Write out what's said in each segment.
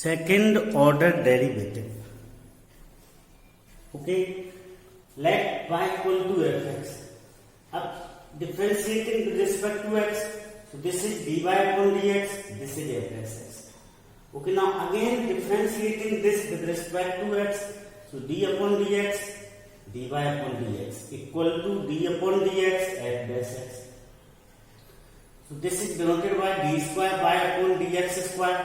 second order derivative. Okay, let y equal to fx. अब differentiating with respect to x, so this is dy upon dx, this is fx. Okay, now again differentiating this with respect to x, so d upon dx, dy upon dx equal to d upon dx f dash x. So this is denoted by d square y upon dx square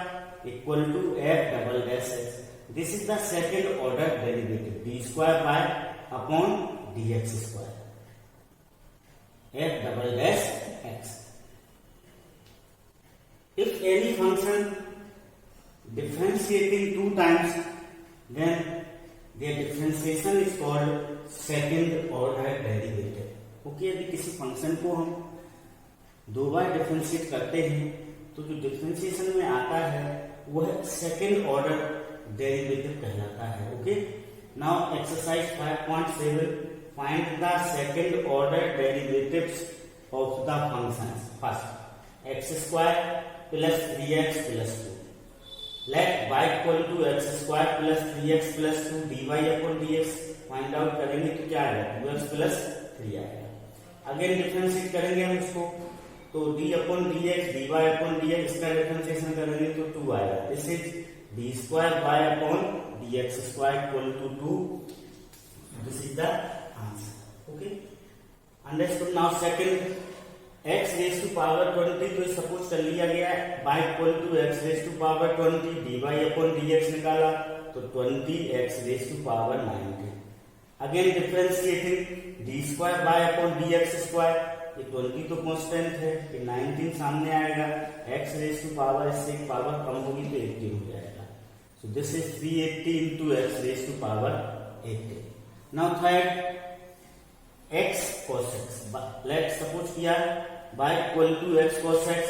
equal to f double dash x. This is the second order derivative, d square y upon dx square f double dash x. If any function differentiating two times, then their differentiation is called second order derivative. Okay, यदि किसी function को हम दो बार differentiate करते हैं तो जो differentiation में आता है वह सेकेंड ऑर्डर डेरिवेटिव कहलाता है. Okay, now exercise 5.7, find the second order derivatives of the functions. First x square plus 3x plus 2. Let y equal to x square plus 3x plus 2 dy upon dx find out करेंगे तो क्या आएगा, 2x plus 3 आएगा. Again differentiate करेंगे हम इसको तो d upon dx dy upon dx इसका डिफरेंशिएशन करेंगे तो 2 आएगा. This is d square y upon dx square equal to 2. This is the answer. Okay, understood. Now second x raise to power 20, तो suppose कर लिया गया है y equal to x raise to power 20, dy upon dx निकाला तो 20x raise to power 90. Again differentiating d square y upon dx square, ये 20 तो constant है, ये 19 सामने आएगा, x रेज टू पावर इससे एक पावर कम होगी तो 80 हो जाएगा. So this is 380 into x raise to power 80. Now third x cos x. Let suppose किया y equal to x cos x,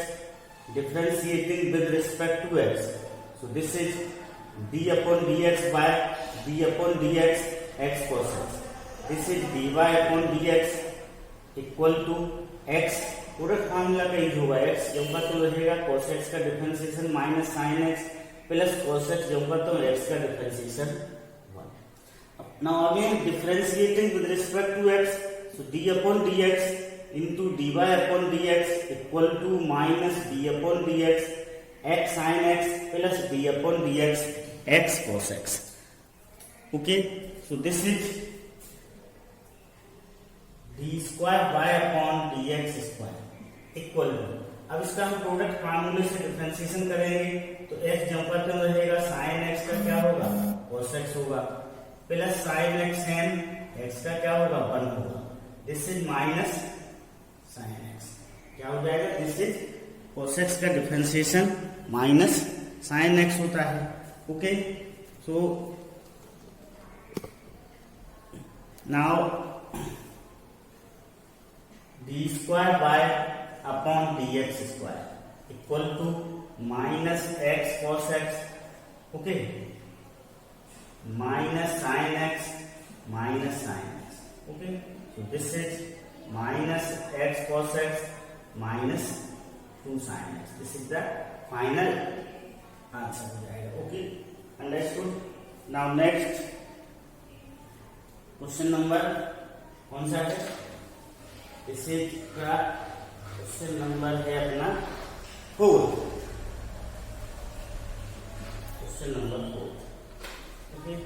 differentiating with respect to x, so this is d upon dx by d upon dx x cos x. This is dy upon dx equal to x, पूरा formula का use होगा, x जो होगा तो रहेगा cos x का differentiation minus sin x plus cos x जो होगा तो x का differentiation 1. Now again differentiating with respect to x, so d upon dx into dy upon dx equal to minus d upon dx x sin x plus d upon dx x cos x. Okay, so this is d square y upon dx square equal to, अब इसका हम product फार्मूले से differentiation करेंगे तो x जब पर तो रहेगा sin x का क्या होगा, cos x होगा, plus sin x sin x का क्या होगा, 1 होगा. This is minus sin x, क्या हो जाएगा, दिस इज cos x का डिफरेंशिएशन माइनस sin x होता है. Okay, so now d square y upon dx square equal to minus x cos x. Okay, minus sin x minus sin x. Okay, so this is minus x cos x minus 2 sin x. This is the final answer हो जाएगा. Okay, understood. Now next question number कौन सा है, इसे का question number है अपना 4. Question number 4. Okay,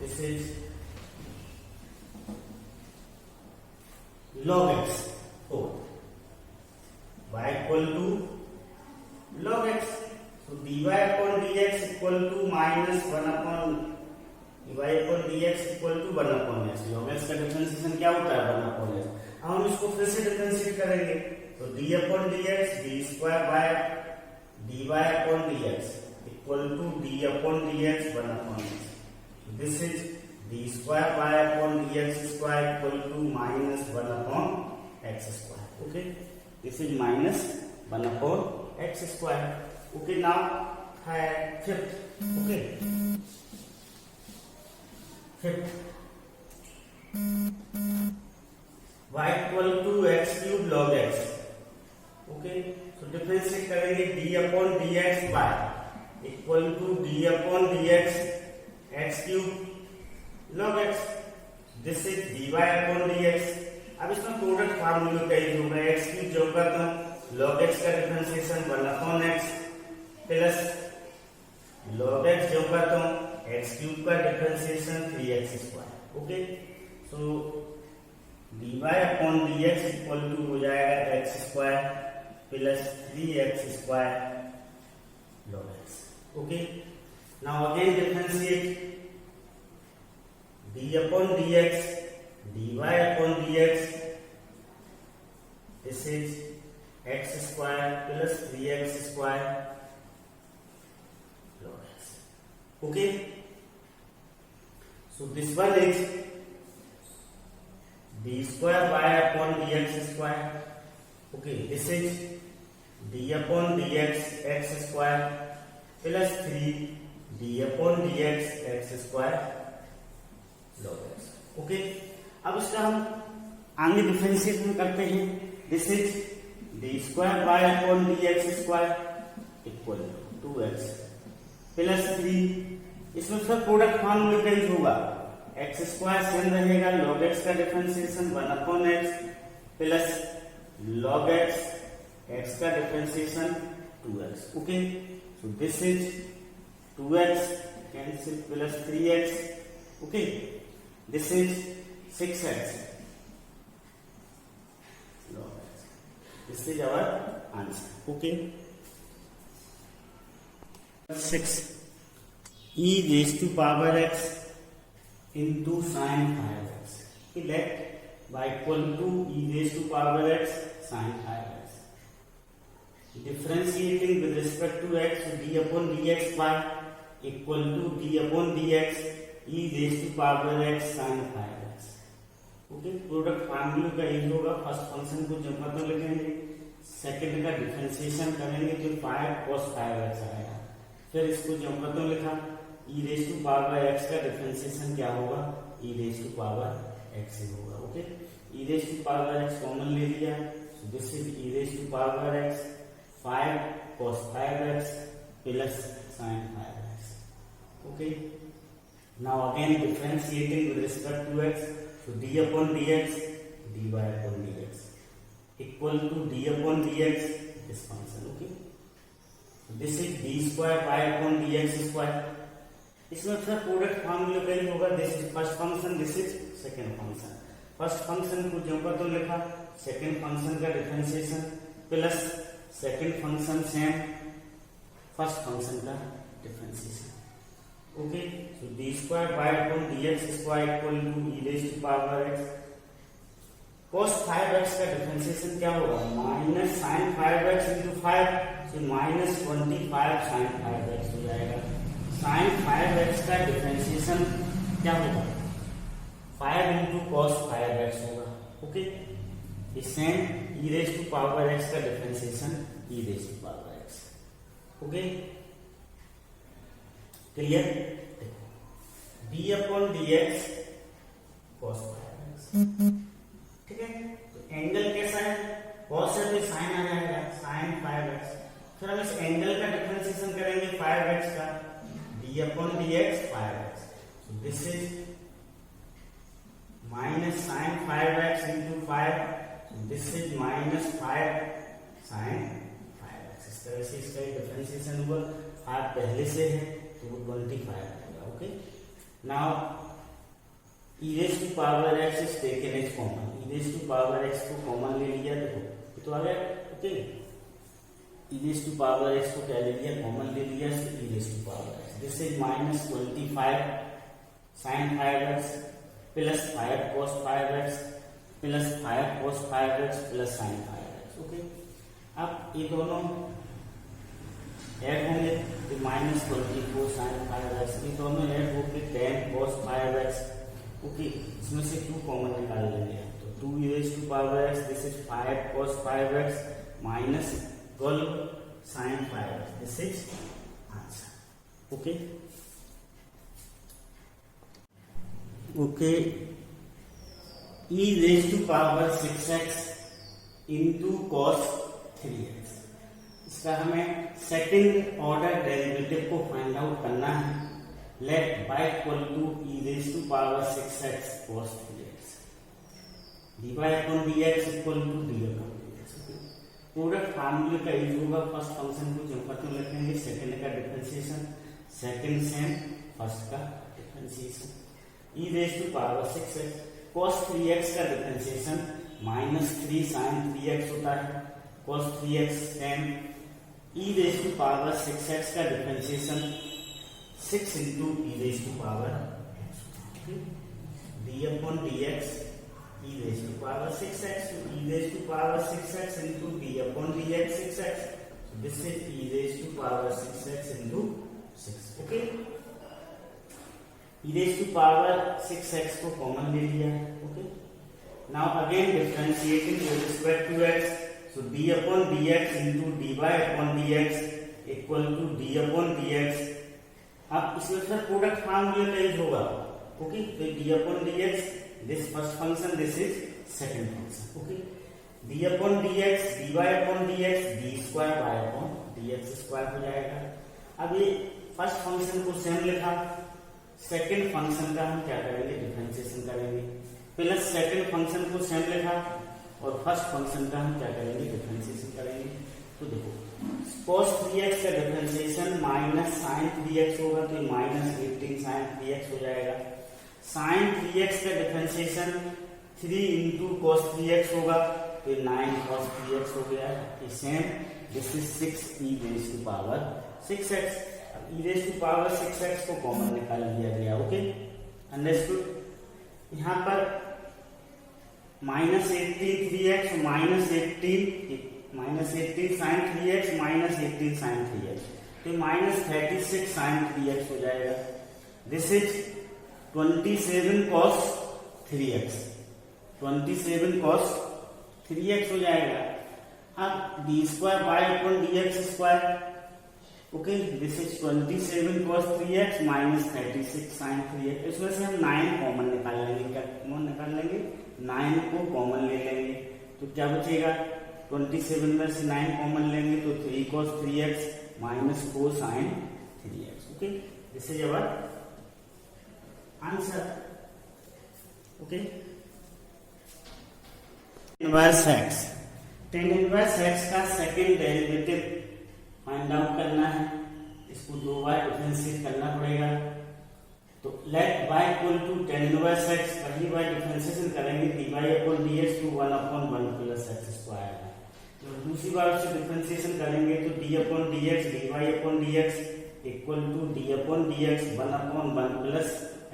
this is log x 4, y equal to log x, so dy upon dx equal to minus 1 upon dy upon dx equal to 1 upon x. log x का differentiation क्या होता है, 1 upon x. अब हम इसको फिर से differentiate करेंगे तो d upon dx d square by dy upon dx equal to d upon dx 1 upon x. So this is d square y upon dx square equal to minus 1 upon x square. Okay, this is minus 1 upon x square. Okay, now fifth. Okay, fifth, y equal to x cube log x. Okay, so differentiate करेंगे d upon dx y equal to d upon d x x cube log x, this is d y upon d x. अब इसमें product formula का use होगा, x cube जब करता हूं log x का differentiation 1 upon x plus log x जब करता हूं एक्स क्यूब का differentiation 3x square. Okay, so d y upon d x equal to हो जाएगा x square plus 3x square log x। Okay, now again differentiate d upon dx, dy upon dx, this is x square plus 3x square log x। Okay, so this one is d square y upon dx square। Okay, this is d upon dx x square plus 3 d upon dx x square log x। Okay, अब इसका हम आगे differentiation करते हैं। This is d square y upon dx square equal to 2x plus 3, इसमें सब product formula का use होगा, x स्क्वायर सेम रहेगा, log x का differentiation 1 upon x plus log x x का differentiation 2x। Okay, so this is 2x cancel plus 3x। okay, this is 6x log x, this is our answer। okay, 6 e raised to power x into sin 5x, let y equal to e raised to power x sin 5x। Differentiating with respect to x, so d upon dx y equal to d upon dx e raised to power x sin 5x। Okay, product formula का use होगा, first function को जब मतलब लिखेंगे, second का differentiation करेंगे तो 5 cos 5x आएगा, फिर इसको जब मतलब लिखा e raised to power x का डिफरेंशिएशन क्या होगा, e raised to power x ही होगा। Okay, e raised to power x common ले लिया, so this is e raised to power x 5 cos 5x plus sin 5x। okay, now again differentiating with respect to x, so d upon dx dy upon dx equal to d upon dx this function। okay, so this is d square y upon dx square, इसमें फिर product formula का ही होगा, this is first function, this is second function, first function को जब तो लिखा, second function का differentiation plus second function same first function का differentiation. Okay, so D square by upon dx square equal to e raise to power x cos 5x का differentiation क्या होगा, minus sin 5x into 5, so minus 25 sin 5x हो जाएगा। sin 5x का differentiation क्या होगा, 5 into cos 5x होगा। Okay, same e raise to power x का differentiation e raise to power x। Okay, clear, d upon dx cos 5x। ठीक है, तो एंगल कैसा है, cos है तो sin आ जाएगा sin 5x, फिर हम इस एंगल का डिफरेंशिएशन करेंगे 5x का, d upon dx 5x, so this is minus sin 5x into 5, this is minus 5 sin 5x। इस तरह से इसका डिफरेंशिएशन हुआ, 5 पहले से है तो वो 25 आएगा। Okay, now e raise to power x is taken as common, e raise to power x को कॉमन ले लिया तो आ गया। Okay, e raise to power x को क्या ले लिया, कॉमन ले लिया, तो e raise to power x, this is minus 25 sin 5x plus 5 cos 5x plus 5 cos 5x plus sin 5x। Okay, अब ये दोनों ऐड होंगे तो माइनस 24 sin 5x, ये दोनों ऐड होकर 10 cos 5x। ओके, इसमें से 2 कॉमन निकाल लेंगे, तो 2 e raised to power x, this is 5 cos 5x minus 12 sin 5x, this is answer. Okay, okay, e raised to power 6x into cos 3x, इसका हमें सेकंड ऑर्डर डेरिवेटिव को find out करना है। Let y equal to e raise to power 6x cos 3x dy upon dx equal to d upon dx। Product फार्मूले का use होगा। First function को जब लिखेंगे सेकंड का डिफरेंशिएशन, सेकंड सेम फर्स्ट का differentiation. e raise to power 6x cos 3x का differentiation -3 sin 3x होता है। cos 3x same e raise to power 6x का differentiation 6 into e raised to power x, d upon dx e raised to power 6x, so e raised to power 6x into d upon dx 6x, so this is e raised to power 6x into 6, okay। e raised to power 6x को common ले लिया है, okay। now again differentiating with respect to x, so d upon dx into dy upon dx equal to d upon dx। अब इसमें फिर product फार्मूले का use होगा, ओके। तो D upon dx this first function, this is second function, okay. D upon dx dy upon dx d square y upon dx square हो जाएगा। अब ये फर्स्ट फंक्शन को सेम लिखा, सेकंड फंक्शन का हम क्या करेंगे, डिफरेंशिएशन करेंगे। प्लस सेकंड फंक्शन को सेम लिखा और फर्स्ट फंक्शन का हम क्या करेंगे, डिफरेंशिएशन करेंगे। तो देखो cos 3x का डिफरेंशिएशन माइनस sin 3x होगा, तो -18 sin 3x हो जाएगा। sin 3x का डिफरेंशिएशन 3 into cos 3x होगा, तो 9 cos 3x हो गया। Same this is 6 e raised to power 6x। अब e raised to power 6x को कॉमन निकाल लिया गया, ओके, अंडरस्टूड। यहाँ पर -18 3x -18 sin 3x -18 sin 3x, तो -36 sin 3x हो जाएगा। This is 27 cos 3x, 27 cos 3x हो जाएगा। अब d square y upon dx square, okay, this is 27 cos 3x -36 sin 3x। इसमें से हम 9 कॉमन निकाल लेंगे। क्या कॉमन निकाल लेंगे, 9 को कॉमन ले लेंगे, तो क्या बचेगा, 27 में से 9 कॉमन लेंगे तो 3 cos 3x -4 sin 3x, okay. This is our answer, okay. Inverse x, tan inverse x का सेकंड डेरिवेटिव फाइंड आउट करना है। इसको 2 बार डिफरेंशिएट करना पड़ेगा। तो let y equal to tan inverse x, पहली बार डिफरेंशिएशन करेंगे dy upon dx to 1 upon 1 plus x square. तो दूसरी बार उससे डिफरेंशिएशन करेंगे तो d upon dx dy upon dx equal to d upon dx 1 upon 1 plus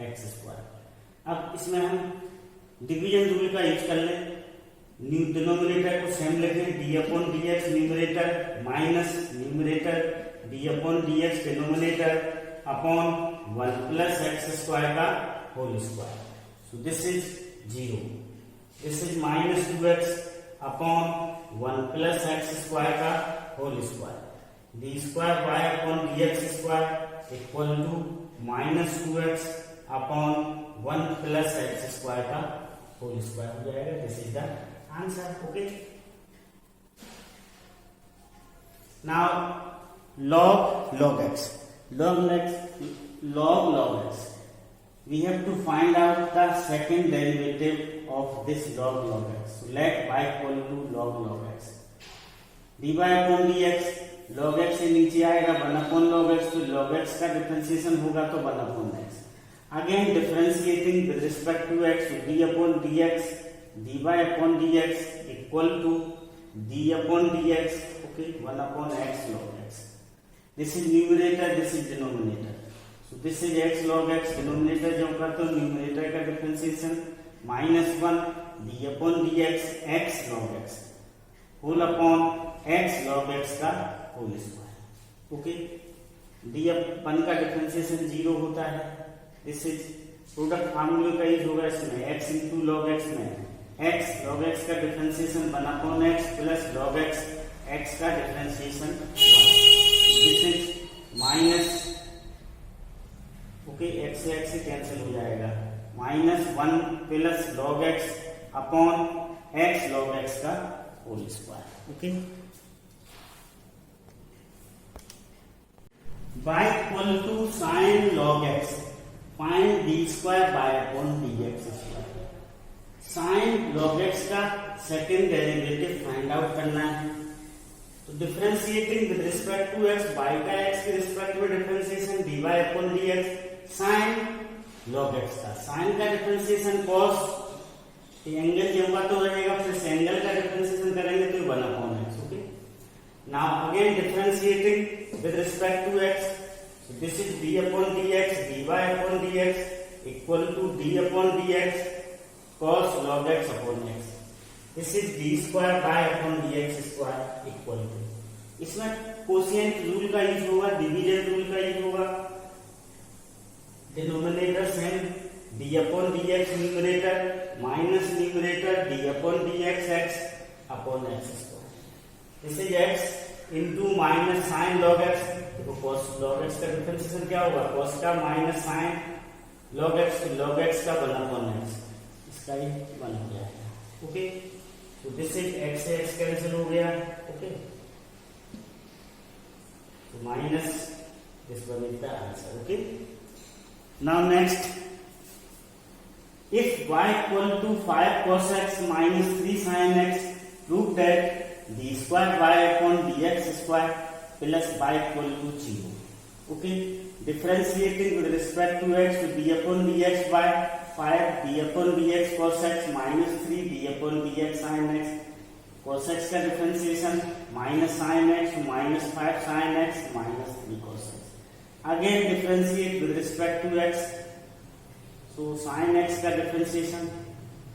x square. अब इसमें हम डिवीजन रूल का यूज कर लें। डिनोमिनेटर को सेम लिखें, d upon dx numerator minus numerator d upon dx denominator upon 1 plus x square का whole square. So this is 0, this is -2x upon 1 plus x square का whole square. d square y upon dx square equal to -2x upon 1 plus x square का whole square हो जाएगा। This is the answer, okay. Now log x, log x, we have to find out the second derivative of this log x. So let y equal to log x, dy upon dx, log x से नीचे आएगा 1 upon log x, तो log x का differentiation होगा तो 1 upon x। Again differentiating with respect to x, d upon dx dy upon dx equal to d upon dx, okay, 1 upon x log x। This is numerator, this is denominator, so this is x log x। denominator जो करते हो numerator का differentiation -1 d upon dx x log x whole upon x log x का whole square, okay. d अपन का differentiation 0 होता है। This is product फार्मूले का यूज होगा इसमें, x into log x में x log x का differentiation 1 upon x plus log x x का differentiation 1। This is minus, okay, x से x से कैंसिल हो जाएगा, -1 plus log x upon x log x का whole square, okay. y equal to sine log x, find d square by upon d x square. Sine log x का second derivative find out करना है। तो differentiating with respect to x, y का x के respect में differentiation dy upon dx, sign log x का, sign का differentiation cos, angle जब तो रहेगा, फिर इस एंगल का डिफरेंशिएशन करेंगे तो 1 upon x। Okay, now again differentiating with respect to x, so this is d upon dx, dy upon dx equal to d upon dx cos log x upon x. This is d square by upon dx square equal to, इसमें quotient rule का use होगा, division rule का use होगा, denominator same d upon dx numerator minus numerator d upon dx x upon x square. This is x into minus sine log x, तो cos log x का differentiation क्या होगा, cos का minus sine log x, log x का 1 upon x, इसका ही 1 हो जाएगा। Okay, तो दिस इज x से x कैंसिल हो गया। ओके, तो minus this one is the answer. Okay, now next, if y equal to 5 cos x minus 3 sin x, prove that d square y upon dx square plus y equal to 0. Okay, differentiating with respect to x, to d upon dx by 5 d upon dx cos x minus 3 d upon dx sin x, cos x का differentiation minus sin x to minus 5 sin x minus 3 cos x. Again differentiate with respect to x, तो sine x का differentiation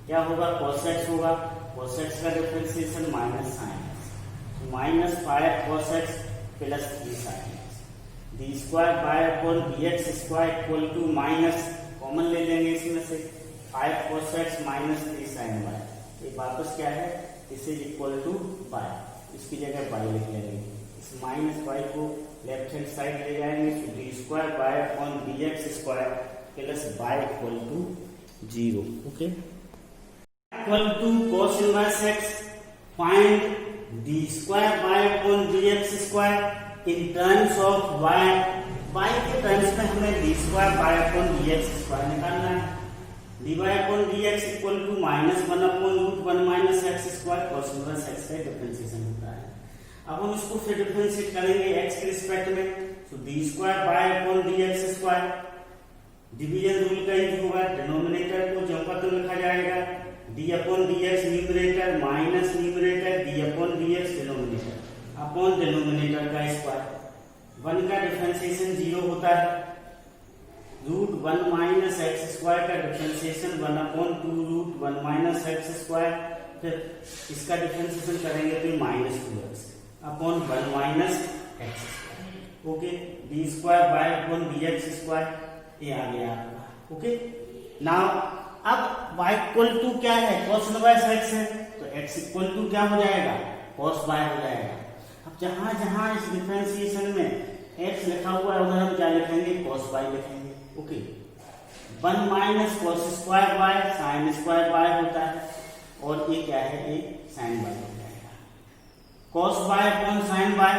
क्या होगा, cos x होगा, cos x का differentiation minus sine x, तो minus 5 cos x plus 3 sine x, d square by upon dx square equal to minus, common ले लेंगे इसमें से 5 cos x minus 3 sine y, ये वापस क्या है, this is equal to y, इसकी जगह y लिख लेंगे, इस माइनस y को लेफ्ट हैंड साइड ले जाएंगे, तो d square by upon dx square plus y equal to 0। Okay, equal to cos inverse x, find d square y upon dx square in terms of y, y के terms में हमें d square y upon dx square निकालना है। dy upon dx equal to minus 1 upon root 1 minus x square, cos inverse x का differentiation होता है। अब हम इसको फिर डिफरेंशिएट करेंगे x के रिस्पेक्ट में, तो d square y upon dx square, division rule का यूज होगा, डिनोमिनेटर को जब का तो लिखा जाएगा d upon dx numerator minus numerator d upon dx denominator upon denominator का स्क्वायर, 1 का डिफरेंशिएशन 0 होता है, रूट 1 माइनस एक्स स्क्वायर का differentiation 1 upon 2 root 1 minus x square, फिर इसका डिफरेंशिएशन करेंगे तो minus 2x upon 1 minus x square. Okay, d square by upon dx square, ये आ गया आपका। ओके, नाउ अब y इक्वल टू क्या है, cos इनवर्स x है, तो x इक्वल टू क्या हो जाएगा, cos y हो जाएगा। अब जहां जहां इस डिफरेंशिएशन में x लिखा हुआ है उधर हम क्या लिखेंगे, cos y लिखेंगे। Okay, 1 minus cos square y sin square y होता है, और ये क्या है, ये sin y हो जाएगा। cos y upon sin y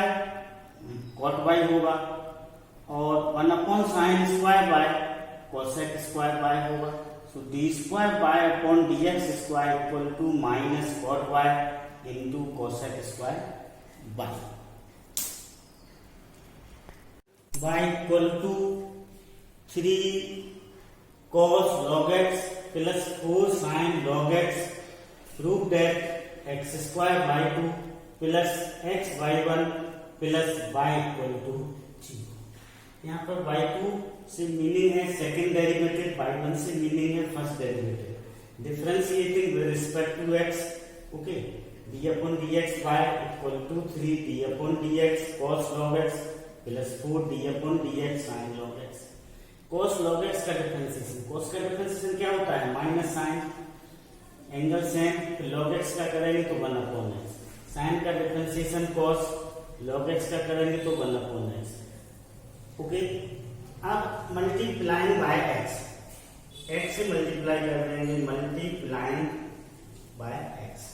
cot y होगा, और 1 upon sine square by cosec square by होगा, so D square by upon dx square equal to minus cot y into cosec square by, y equal to 3 cos log x plus 4 sin log x, prove that x square by 2 plus x by 1 plus y equal to 0। यहाँ पर y2 से meaning है second derivative, y1 से meaning है first derivative, differentiating with respect to x। Okay, d upon dx y equal to 3 d upon dx cos log x plus 4 d upon dx sin log x। cos log x का differentiation, cos का differentiation क्या होता है, minus sine, angle same, log x का करेंगे तो 1 upon x, sine का differentiation cos, log x का करेंगे तो 1 अपॉन x। ओके, अब मल्टीप्लाइंग बाय x, x से मल्टीप्लाई कर देंगे, मल्टीप्लाइंग बाय x,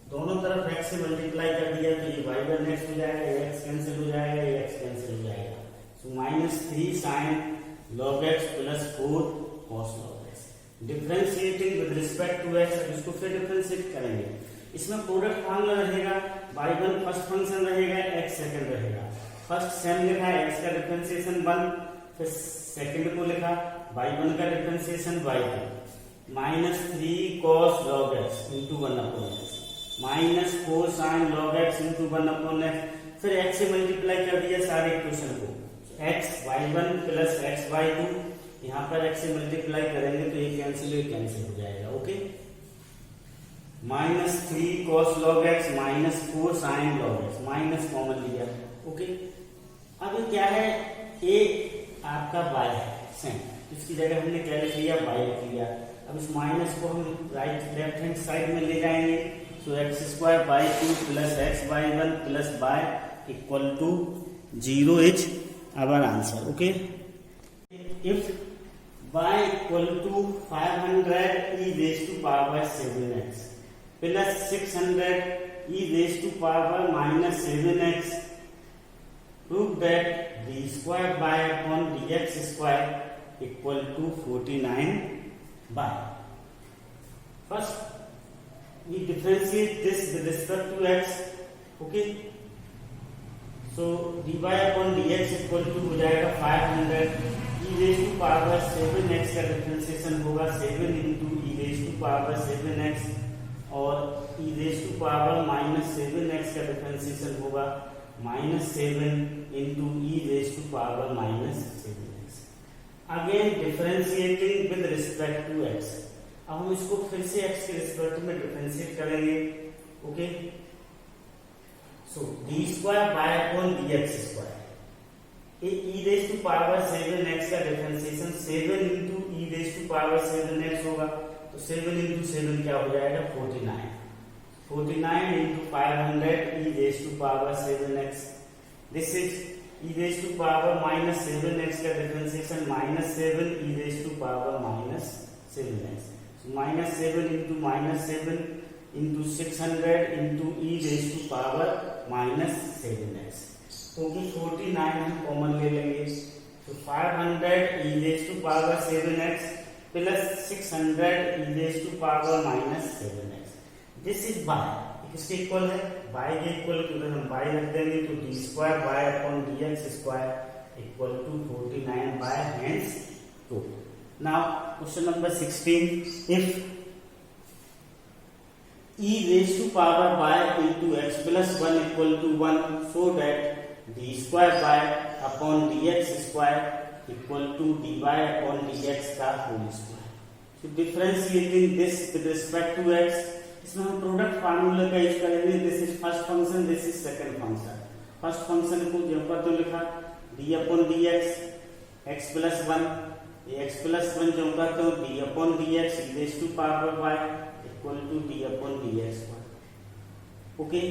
दोनों तरफ x से मल्टीप्लाई कर दिया तो ये y1 x हो जाएगा, ये x कैंसिल हो जाएगा, ये x कैंसिल हो जाएगा, -3 sin log x plus 4 cos log x। Differentiating with respect to x, अब इसको फिर डिफरेंशिएट करेंगे। इसमें प्रोडक्ट फार्मूला रहेगा, y1 फर्स्ट फंक्शन रहेगा, x सेकंड रहेगा। फर्स्ट सेम लिखा है x का डिफरेंशिएशन 1, फिर सेकंड को लिखा y1 का differentiation y2, -3 cos log x into 1/x, -4 sin log x into 1/x, फिर x से मल्टीप्लाई कर दिया सारे इक्वेशन को, x y1 plus x y2, यहाँ पर x से मल्टीप्लाई करेंगे तो ये कैंसिल हो जाएगा। Okay, -3 cos log x -4 sin log x, minus common लिया। ओके, अब ये क्या है, a आपका y है सेम, इसकी जगह हमने क्या लिख लिया, y लिख लिया। अब इस माइनस को हम राइट लेफ्ट हैंड साइड में ले जाएंगे, तो x² y2 plus x y1 plus y equal to 0 is our answer. Okay, if y equal to 500 e raise to power 7x plus 600 e raise to power minus 7x, prove that d square y upon dx square equal to 49 by. First, we differentiate this with respect to x. Okay. So dy upon dx equal to हो जाएगा 500 e raised to power 7x का differentiation होगा 7 into e raised to power 7x, और e raised to power -7x का differentiation होगा -7 into e raised to power -7x। Again differentiating with respect to x, अब हम इसको फिर से x के रिस्पेक्ट में डिफरेंशिएट करेंगे। Okay, so d square y upon dx square, ये e raise to power 7x का differentiation 7 into e raise to power 7x होगा, तो 7 into 7 क्या हो जाएगा, 49 into 500 e raise to power 7x, this is e raised to power -7x का differentiation -7 e raised to power -7x, so -7 into -7 into 600 into e raised to power -7x, क्योंकि 49 हम common ले लेंगे, तो 500 e raised to power 7x plus 600 e raised to power -7x, this is y, किसके equal है, y के equal, अगर हम y रख देंगे तो d square y upon dx square equal to 49 by hence 2। Now question number 16, if e raised to power y into x plus 1 equal to 1, so that d square y upon dx square equal to dy upon dx का whole square. So differentiating this with respect to x, इसमें हम product formula का use करेंगे, this is first function, this is second function. First function को जो पर तो लिखा d upon dx x plus 1, ये x प्लस 1 जो पर तो d upon dx e raise to power y equal to d upon dx। Okay,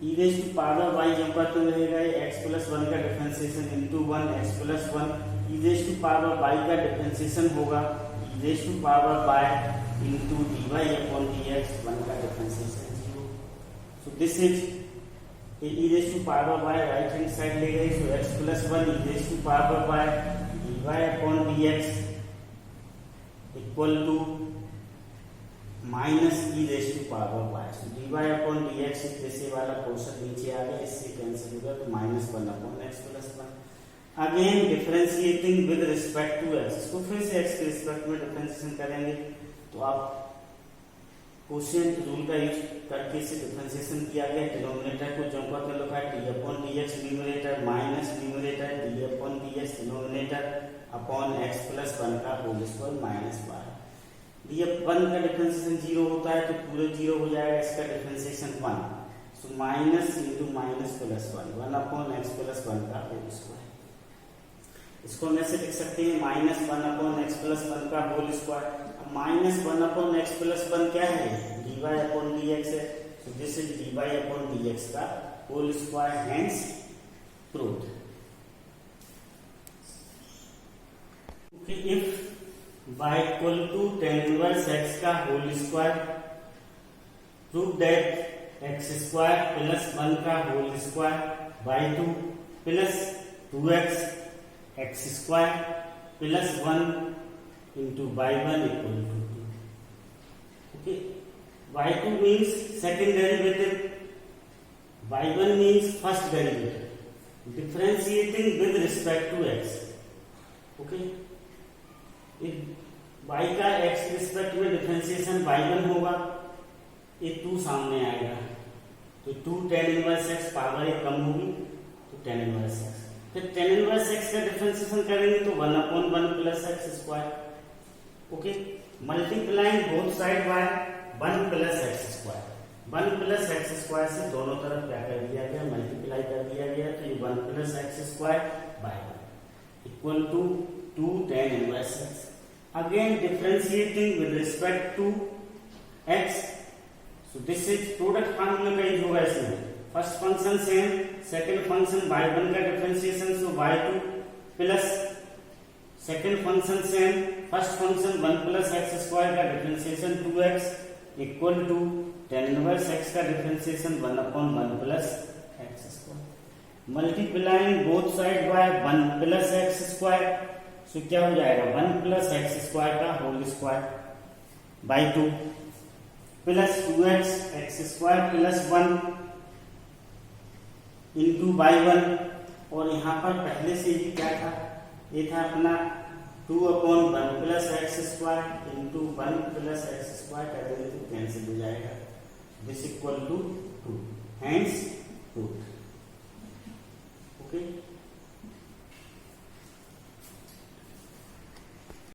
e raise to power y जो पर तो रहेगा x प्लस 1 का differentiation into 1 x plus 1, e raise to power y का differentiation होगा e raise to power y into dy upon dx, 1 का differentiation 0, so this is e raised to power y, right hand side ले गए, so x plus 1 e raised to power y dy upon dx equal to minus e raised to power y, so dy upon dx जैसे वाला portion नीचे आ गया, इससे cancel होगा, तो -1 upon x plus 1। Again differentiating with respect to x, इसको फिर से x के रिस्पेक्ट में डिफरेंशिएशन करेंगे, तो आप क्वोशिएंट रूल का यूज करके इसे डिफरेंशिएशन किया गया, डिनोमिनेटर को जो पर लिखा है d upon dx numerator minus numerator d upon dx denominator upon x plus 1 का होल स्क्वायर माइनस 12, d 1 का डिफरेंशिएशन 0 होता है तो पूरे 0 हो जाएगा, इसका differentiation 1, so minus into minus plus 1 upon x plus 1 का होल स्क्वायर। इसको हम ऐसे लिख सकते हैं -1 अपॉन x प्लस 1 का whole square. -1 upon x plus 1 क्या है, dy अपॉन dx है, so this is dy upon dx का whole square, hence proved. Okay, if y equal to tan inverse x का whole square, prove that x square plus 1 का whole square by 2 plus 2x x square plus 1 into y1 equal to 2. Okay, y2 means second derivative, y1 means first derivative, differentiating with respect to x. Okay, y का x के respect में differentiation y1 होगा, ये 2 सामने आएगा तो 2 tan inverse x power एक कम होगी तो tan इनवर्स x. फिर tan इनवर्स x का डिफरेंशिएशन करेंगे तो 1/1 plus x square. Okay, multiplying both side by 1 plus x square. 1 plus x square से दोनों तरफ क्या कर दिया गया, मल्टीप्लाई कर दिया गया, तो ये 1 plus x square by 1 equal to 2 tan inverse x. Again differentiating with respect to x, so this is product formula का यूज होगा इसमें. First function same, second function y1 का differentiation so y2 plus second function same, first function 1 plus x square का differentiation 2x equal to tan inverse x का differentiation 1/1 plus x square. Multiplying both side by 1 plus x square, so क्या हो जाएगा 1 plus x square का whole square by 2 plus 2x x square plus 1 into y1. और यहाँ पर पहले से ही क्या था, ये था अपना 2/1 plus x square into 1 plus x square कर देंगे तो कैंसिल हो जाएगा. This equal to 2, hence root. Okay.